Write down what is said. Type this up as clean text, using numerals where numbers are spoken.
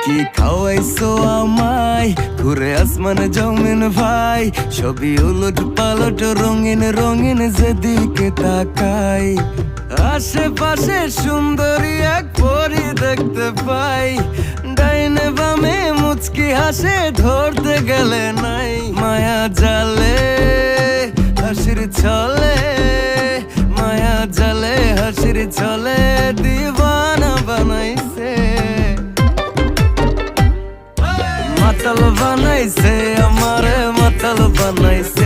কি খাওয়াইছো আমায়, ঘুরে আসমান জমিন ভাই, সবই উলট পালট রঙিন রঙিন যেদিকে তাকাই। আশেপাশে সুন্দরী এক পরি দেখতে পাই, ডাইনে বামে মুচকি হাসে ধরতে গেলে নাই। মায়া জালে হাসির ছলে, মায়া জালে হাসির ছলে দিবানা বানাইছে, মাতাল বানাইছে আমারে মাতাল বানাইছে।